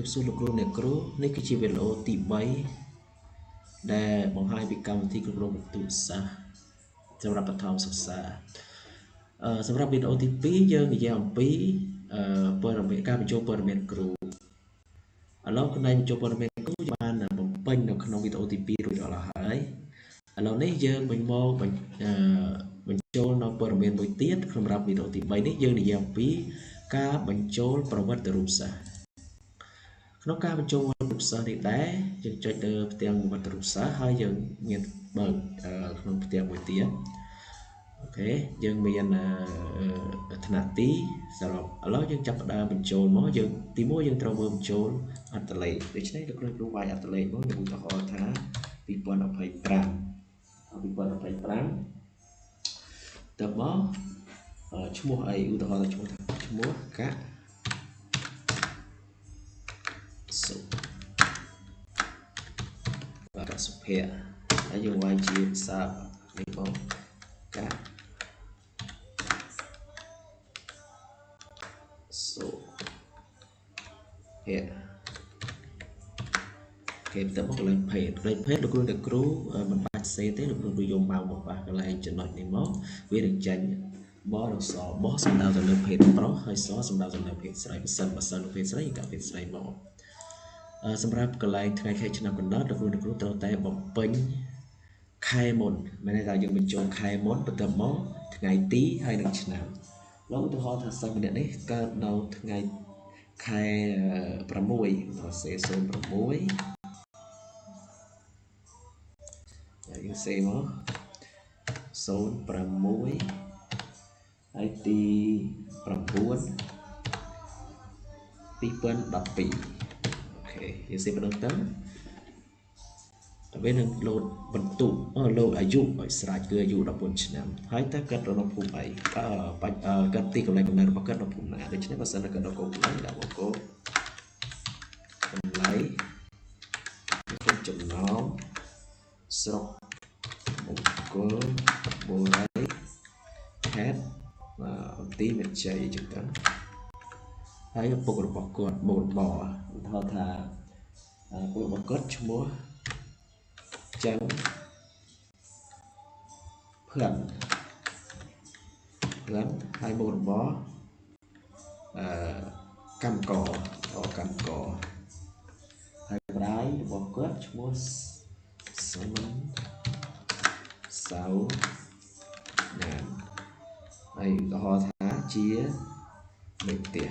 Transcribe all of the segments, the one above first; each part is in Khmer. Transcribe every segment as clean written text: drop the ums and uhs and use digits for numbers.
Tiếp xúc lực lượng này cũ này cái chi về lỗ tỷ bảy để bằng hai bị cầm thì lực lượng tụ xaสำหรับประทองศึกษาสำหรับบิน OTP យើងនិយាយអំពីព័ត៌មានការបញ្ចូលព័ត៌មានគ្រូឥឡូវកន្លែងបញ្ចូលព័ត៌មានគ្រូបានបំពេញនៅក្នុងវីដេអូទី2រួចរាល់ហើយឥឡូវនេះយើងមកបញ្ចូលនៅព័ត៌មានមួយទៀតសម្រាប់វីដេអូទី3នេះយើងនិយាយអំពីការបញ្ចូលប្រវត្តិរូបសាស្ត្រក្នុងការបញ្ចូលរូបសាស្ត្រនេះដែរយើងចុចលើផ្ទាំងប្រវត្តិរូបសាស្ត្រហើយយើងមានបើកក្នុងផ្ទាំងមួយទៀតអូខេយើងមានថ្នាក់ទីសរុបឥឡូវយើងចាប់ផ្ដើមបញ្ចូលមកយើងទី1យើងត្រូវមើលបញ្ចូលអត្តលេខដូច្នេះលោកគ្រូវាយអត្តលេខមកខ្ញុំឧទាហរណ៍ថា2025តើមកឈ្មោះអីឧទាហរណ៍ថាឈ្មោះកសុបាទសុភ័ក្រហើយយើងវាយជាភាសានេះមកកសុភ័ក្រគេទៅមកកន្លែងភេទលោកគ្រូអ្នកគ្រូមិនបាច់សេទេលោកគ្រូយកមកប៉ះកន្លែងចំណុចនេះមកវានឹងចាញ់បរសបសំដៅទៅលើភេទប្រុសហើយសសំដៅទៅលើភេទស្រីបើសិនភេទស្រីក៏ភេទស្រីមកសម្រាប់កន្លែងថ្ងៃខែឆ្នាំកំណត់លោកគ្រូត្រូវតែបំពេញខែមុនមានន័យថាយើងបញ្ចូលខែមុនបន្ទាប់មកថ្ងៃទីហើយនិងឆ្នាំលោកឧទាហរណ៍ថាសិស្សម្នាក់នេះកើតនៅថ្ងៃខែ6សេ06យើងសេមក06ហើយទី9 2012អូខេយើងសេប៉ុណ្ណឹងទៅពេលនឹងលោតបន្ទុកលោតអាយុឲ្យស្រេចគឺអាយុ14ឆ្នាំហើយតើកើតនៅភូមិអីកើតទីកន្លែងកំណើតរបស់កើតនៅភូមិណាដូច្នេះបើសិនតែកើតនៅកូនឡើងដាក់មកកូតម្លៃគុំចំណោមស្រុកមង្គលបូរីខេត្តទីមានជ័យអញ្ចឹងទៅហើយឪពុករបស់គាត់មុខរបរឧទាហរណ៍ថាឪពុករបស់គាត់ឈ្មោះចឹងភឿនហើយមុខរបរកម្មករហើយម្ដាយរបស់គាត់ឈ្មោះសុនសៅណានហើយឧទាហរណ៍ថាជាមេផ្ទះ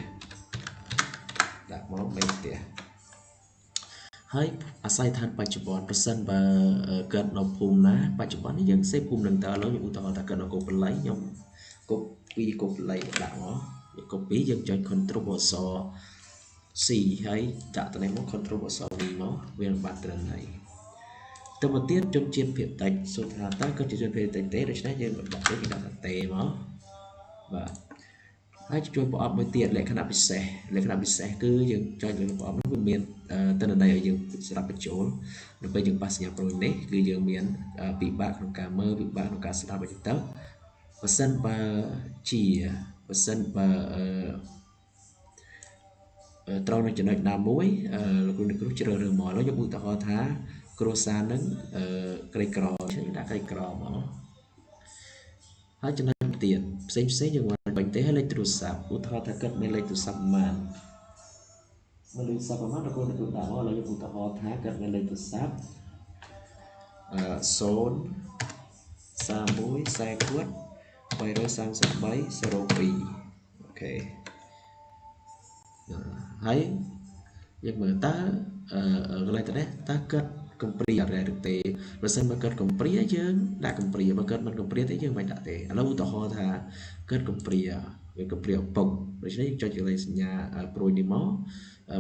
ដាក់មកមេផ្ទះហើយអាស័យដ្ឋានបច្ចុប្បន្នប្រសិនបើកើតនៅភូមិណាបច្ចុប្បន្ននេះយើងសេភូមិនឹងតើឥឡូវខ្ញុំឧទាហរណ៍ថាកើតនៅកូបល័យខ្ញុំកូបល័យដាក់មកកូពីយើងចុច Ctrl C ហើយដាក់ទៅនេះមក Ctrl V មកវានឹងបាត់ត្រឹមហើយទៅមកទៀតជនជាតិភាគតិចសួរថាតើគាត់ជាជនភាគតិចទេដូច្នេះយើងដាក់ទេគេដាក់ថាទេមកបាទហើយជួយប្រអប់មួយទៀតលក្ខណៈពិសេសគឺយើងចុចលើប្រអប់នោះវាមានទិន្នន័យឲ្យយើងស្រាប់បញ្ចូលនៅពេលយើងប៉ះសញ្ញាប្រូននេះគឺយើងមានពិបាកក្នុងការមើលពិបាកក្នុងការស្ដាប់ឲ្យទៅបើសិនបើត្រូវនៅចំណុចណាមួយលោកគ្រូជ្រើសរើសមកឥឡូវខ្ញុំឧទាហរណ៍ថាគ្រួសារនឹងក្រីក្រខ្ញុំដាក់ក្រីក្រមកហើយចំណុចទៀតផ្សេងយើងមិនបាញ់ទេហើយលេខទូរស័ព្ទឧទាហរណ៍ថាគាត់មានលេខទូរស័ព្ទប្រមាណលេខទូរស័ព្ទប្រមាណលោកគ្រូដាក់មកឥឡូវខ្ញុំឧទាហរណ៍ថាគាត់មានលេខទូរស័ព្ទ0 31 40 333 02អូខេហើយយើងមើលតើកន្លែងទៅនេះតើគាត់កំព្រាអរិយឬទេបើសិនបើគាត់កំព្រាយើងដាក់កំព្រាបើគាត់មិនកំព្រាទេយើងមិនដាក់ទេឥឡូវឧទាហរណ៍ថាគាត់កំព្រាវាកំព្រាឪពុកដូច្នេះយើងចុចកន្លែងសញ្ញាព្រួយនេះមក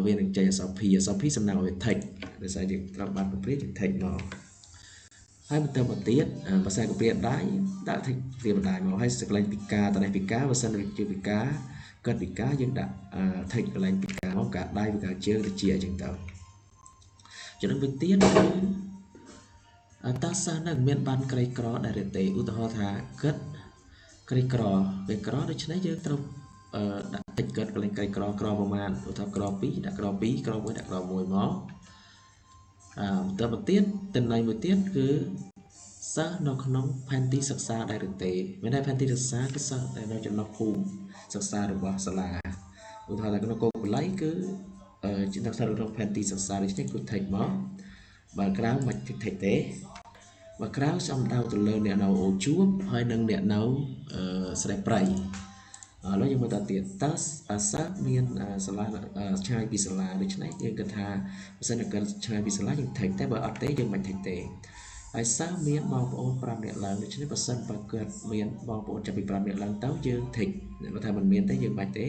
វានឹងចេញអក្សរ P សំដៅឲ្យ text ដោយសារយើងត្រូវបានកំព្រាយើង text មកហើយបន្តមកទៀតភាសាកំព្រាដៃដាក់ text ព្រាបណ្ដាញមកហើយសកលែងពិការតនេះពិការបើសិនជាពិការគាត់ពិការយើងដាក់ text កន្លែងពិការមកការដៃពិការជើងទៅជាអញ្ចឹងទៅចំណុចមួយទៀតគឺតើសិស្សនឹងមានបានក្រីក្រដែរទេឧទាហរណ៍ថាគាត់ក្រីក្រដូច្នេះយើងត្រូវដាក់ តិចកើតកលែងកៃក្រប្រមាណឧទាហរណ៍ក្រ2ដាក់ក្រ2ក្រ1ដាក់ក្រ1មកបន្តមកទៀតតំណែងមួយទៀតគឺសិស្សនៅក្នុងផែនទីសិក្សាដែរឬទេមានតែផែនទីសិក្សាគឺសិស្សដែលនៅចំណុចភូមិសិក្សារបស់សាលាឧទាហរណ៍ថាក្នុងគោលបល័យគឺជាសិស្សនៅក្នុងផែនទីសិក្សាដូចនេះគឺ take មកបើក្រៅមិន take ទេបើក្រៅសំដៅទៅលើអ្នកនៅអូជួបហើយនិងអ្នកនៅស្រែព្រៃឥឡូវយើងមើលតទៀតតើសិស្សមានសាលាឆ្ងាយពីសាលាដូច្នេះយើងគិតថាបើសិនតែឆ្ងាយពីសាលាយើង take តែបើអត់ទេយើងមិន take ទេហើយសិស្សមានបងប្អូន5នាក់ឡើងដូច្នេះបើសិនបើគាត់មានបងប្អូនចាប់ពី5នាក់ឡើងទៅយើង take បើថាមិនមានទេយើងបាច់ទេ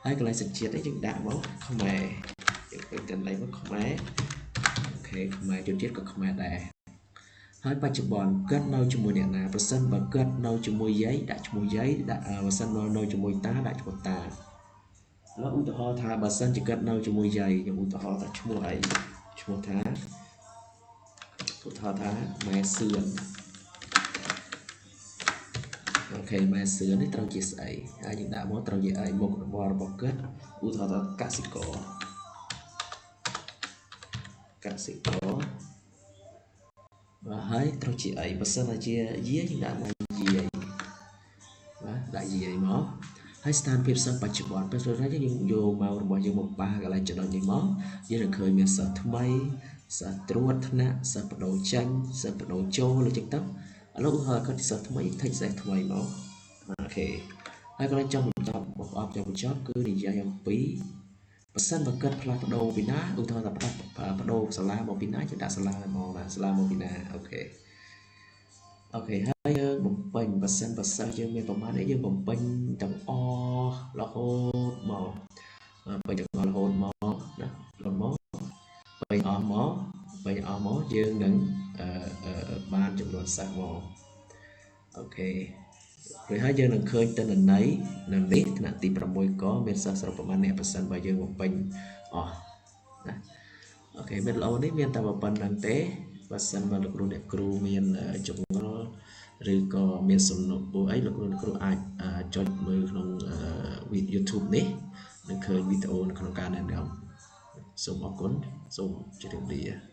ហើយកន្លែងសញ្ជាតិនេះយើងដាក់មកខ្មែរយើងពេញកន្លែងមកខ្មែរអូខេខ្មែរជនជាតិក៏ខ្មែរដែរហើយបច្ចុប្បន្នគាត់នៅជាមួយអ្នកណាប្រសិនបើគាត់នៅជាមួយយាយដាក់ឈ្មោះយាយដាក់បើសិននៅជាមួយតាដាក់ឈ្មោះតាแล้วឧទាហរណ៍ថាបើសិនជាគាត់នៅជាមួយយាយខ្ញុំឧទាហរណ៍ថាឈ្មោះអីឈ្មោះថាឧទាហរណ៍ថាម៉ែសឿនអូខេម៉ែសឿននេះត្រូវជាស្អីហើយយើងដាក់មកត្រូវជាអីមុខរបររបស់គាត់ឧទាហរណ៍ថាកសិករហើយត្រូវជាអីបើសិនជាយាយយើងដាក់មកយាយបាទដាក់យាយមកហើយស្ថានភាពសិស្សបច្ចុប្បន្នពេលព្រោះថាយើងយកមករបស់យើងមកប៉ះកន្លែងចំណុចនេះមកយើងនឹងឃើញមានសិស្សថ្មីសិស្សត្រួតថ្នាក់សិស្សបដូរចេញសិស្សបដូរចូលលើចឹងទៅឥឡូវហើយគាត់សិស្សថ្មីថេចសិស្សថ្មីមកអូខេហើយកន្លែងចុងបញ្ចប់មកអបចុងបញ្ចប់គឺនិយាយអំពីបើសិនបើគាត់ផ្លាស់ប្ដូរពីណាឧទាហរណ៍ថាផ្លាស់ប្ដូរសាលាមកពីណាយើងដាក់សាលាមកណាសាលាមកពីណាអូខេហើយយើងបំពេញបើសិនបើសិស្សយើងមានប្រមាណនេះយើងបំពេញទាំងអស់រហូតមកពេញទាំងអស់រហូតមកណារហូតមកពេញអស់មកយើងនឹងបានចំនួនសិស្សមកអូខេrồi hai giờនឹងឃើញតនន័យនៅនេះថ្នាក់ទី6កមានសិស្សស្រុកប្រមាណអ្នកប្រសិនបើយើងបំពេញអស់ណាអូខេវីដេអូនេះមានតែប៉ុណ្្នឹងទេបើសិនបើលោកគ្រូមានចម្ងល់ឬក៏មានសំណួរអីលោកគ្រូអាចចុចមើលក្នុង YouTube នេះនឹងឃើញវីដេអូនៅក្នុងការណែនាំសូមអរគុណសូមជម្រាបលា